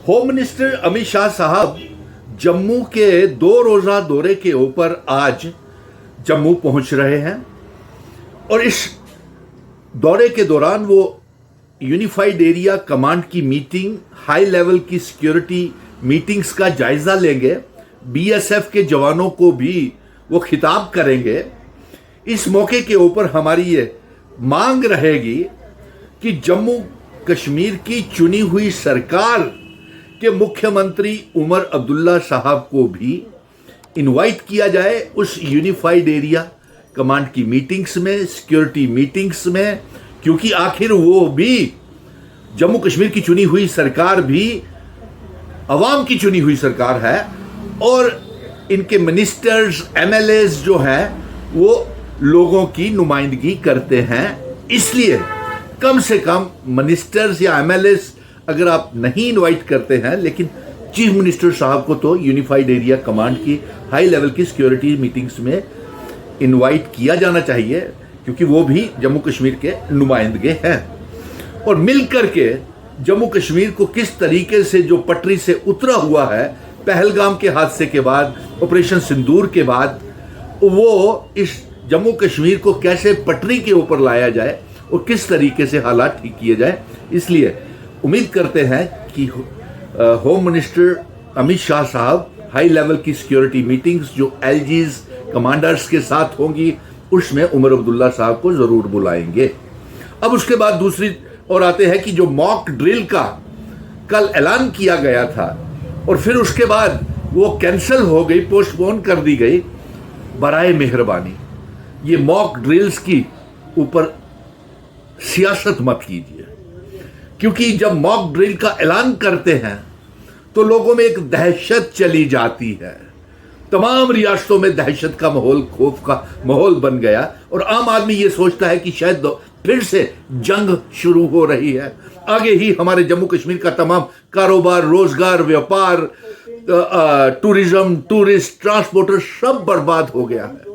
Home minister Amit Shah साहब जम्मू के 2 रोज़ा दौरे के ऊपर आज जम्मू पहुंच रहे हैं और इस दौरे के दौरान वो यूनिफाइड एरिया कमांड की मीटिंग, हाई लेवल की सिक्योरिटी मीटिंग्स का जायजा लेंगे। बीएसएफ के जवानों को भी वो खिताब करेंगे। इस मौके के ऊपर हमारी ये मांग रहेगी कि जम्मू कश्मीर की चुनी हुई सरकार के मुख्यमंत्री उमर अब्दुल्ला साहब को भी इनवाइट किया जाए उस यूनिफाइड एरिया कमांड की मीटिंग्स में, सिक्योरिटी मीटिंग्स में, क्योंकि आखिर वो भी जम्मू कश्मीर की चुनी हुई सरकार भी अवाम की चुनी हुई सरकार है और इनके मिनिस्टर्स, एमएलएस जो हैं वो लोगों की नुमाइंदगी करते हैं। इसलिए कम से कम मिनिस्टर्स या एमएलएस अगर आप नहीं इनवाइट करते हैं, लेकिन चीफ मिनिस्टर साहब को तो यूनिफाइड एरिया कमांड की हाई लेवल की सिक्योरिटी मीटिंग्स में इनवाइट किया जाना चाहिए, क्योंकि वो भी जम्मू कश्मीर के नुमाइंदगे हैं। और मिलकर के जम्मू कश्मीर को किस तरीके से जो पटरी से उतरा हुआ है पहलगाम के हादसे के बाद, ऑपरेशन सिंदूर के बाद, वो इस जम्मू कश्मीर को कैसे पटरी के ऊपर लाया जाए और किस तरीके से हालात ठीक किए जाए। इसलिए उम्मीद करते हैं कि होम मिनिस्टर अमित शाह साहब हाई लेवल की सिक्योरिटी मीटिंग्स जो एलजीज कमांडर्स के साथ होंगी उसमें उमर अब्दुल्ला साहब को जरूर बुलाएंगे। अब उसके बाद दूसरी ओर आते हैं कि जो मॉक ड्रिल का कल ऐलान किया गया था और फिर उसके बाद वो कैंसिल हो गई, पोस्टपोन कर दी गई। बराए मेहरबानी ये मॉक ड्रिल्स की ऊपर सियासत मत कीजिए, क्योंकि जब मॉक ड्रिल का ऐलान करते हैं तो लोगों में एक दहशत चली जाती है। तमाम रियासतों में दहशत का माहौल, खौफ का माहौल बन गया और आम आदमी ये सोचता है कि शायद फिर से जंग शुरू हो रही है। आगे ही हमारे जम्मू कश्मीर का तमाम कारोबार, रोजगार, व्यापार, टूरिज्म, टूरिस्ट, ट्रांसपोर्टर सब बर्बाद हो गया है।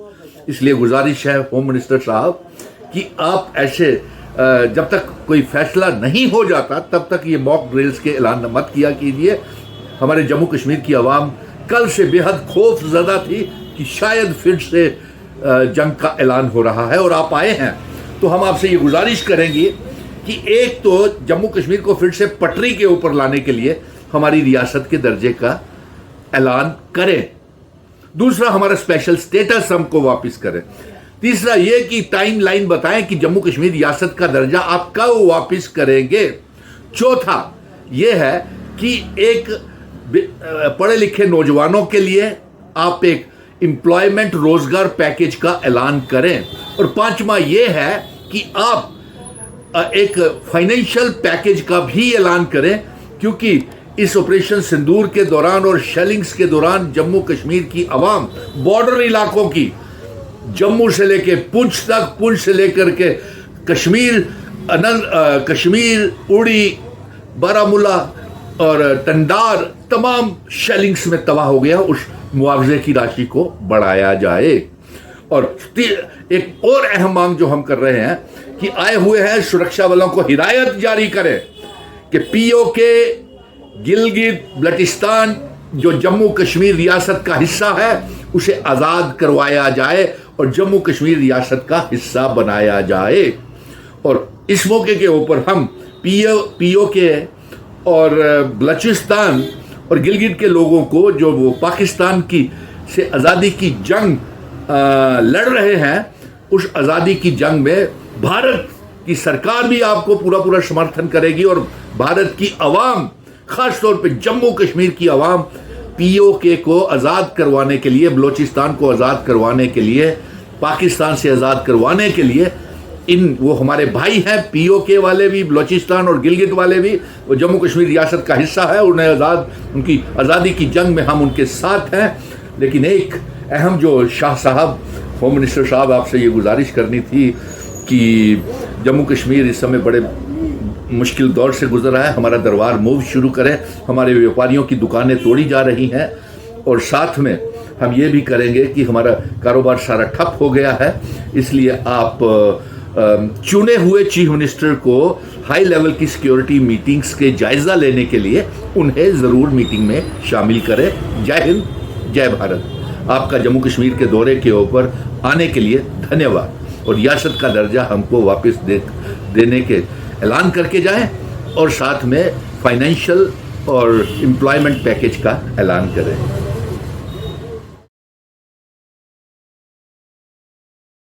इसलिए गुजारिश है होम मिनिस्टर साहब कि आप ऐसे जब तक कोई फैसला नहीं हो जाता तब तक ये मॉक ड्रिल्स के ऐलान मत किया कीजिए। हमारे जम्मू कश्मीर की आवाम कल से बेहद खौफ ज़दा थी कि शायद फिर से जंग का ऐलान हो रहा है और आप आए हैं, तो हम आपसे ये गुजारिश करेंगे कि एक तो जम्मू कश्मीर को फिर से पटरी के ऊपर लाने के लिए हमारी रियासत के दर्जे का ऐलान करें। दूसरा, हमारा स्पेशल स्टेटस हमको वापस करें। तीसरा ये कि टाइम लाइन बताएं कि जम्मू कश्मीर रियासत का दर्जा आप कब वापस करेंगे। चौथा ये है कि एक पढ़े लिखे नौजवानों के लिए आप एक एम्प्लॉयमेंट, रोजगार पैकेज का ऐलान करें। और पांचवा ये है कि आप एक फाइनेंशियल पैकेज का भी ऐलान करें, क्योंकि इस ऑपरेशन सिंदूर के दौरान और शेलिंग्स के दौरान जम्मू कश्मीर की आवाम, बॉर्डर इलाकों की, जम्मू से लेके पुंछ तक, पुंछ से लेकर के कश्मीर, उड़ी, बारामूला और टंडार, तमाम शेलिंग्स में तबाह हो गया। उस मुआवजे की राशि को बढ़ाया जाए। और एक और अहम मांग जो हम कर रहे हैं कि आए हुए हैं सुरक्षा बलों को हिदायत जारी करें कि पीओके, गिलगित बल्टिस्तान जो जम्मू कश्मीर रियासत का हिस्सा है उसे आज़ाद करवाया जाए और जम्मू कश्मीर रियासत का हिस्सा बनाया जाए। और इस मौके के ऊपर हम पीओके और बलूचिस्तान और गिलगित के लोगों को, जो वो पाकिस्तान की से आज़ादी की जंग लड़ रहे हैं, उस आज़ादी की जंग में भारत की सरकार भी आपको पूरा समर्थन करेगी और भारत की आवाम, खास तौर पे जम्मू कश्मीर की आवाम पीओके को आज़ाद करवाने के लिए, बलूचिस्तान को आज़ाद करवाने के लिए, पाकिस्तान से आज़ाद करवाने के लिए, वो हमारे भाई हैं, पीओके वाले भी, बलूचिस्तान और गिलगित वाले भी, वो जम्मू कश्मीर रियासत का हिस्सा है। उन्हें उनकी आज़ादी की जंग में हम उनके साथ हैं। लेकिन एक अहम जो शाह साहब, होम मिनिस्टर साहब, आपसे ये गुजारिश करनी थी कि जम्मू कश्मीर इस समय बड़े मुश्किल दौर से गुजर रहा है। हमारा दरबार मूव शुरू करें। हमारे व्यापारियों की दुकानें तोड़ी जा रही हैं और साथ में हम ये भी करेंगे कि हमारा कारोबार सारा ठप हो गया है। इसलिए आप चुने हुए चीफ मिनिस्टर को हाई लेवल की सिक्योरिटी मीटिंग्स के जायजा लेने के लिए उन्हें ज़रूर मीटिंग में शामिल करें। जय हिंद, जय भारत। आपका जम्मू कश्मीर के दौरे के ऊपर आने के लिए धन्यवाद और रियासत का दर्जा हमको वापस देने के ऐलान करके जाएं और साथ में फाइनेंशियल और एम्प्लॉयमेंट पैकेज का ऐलान करें।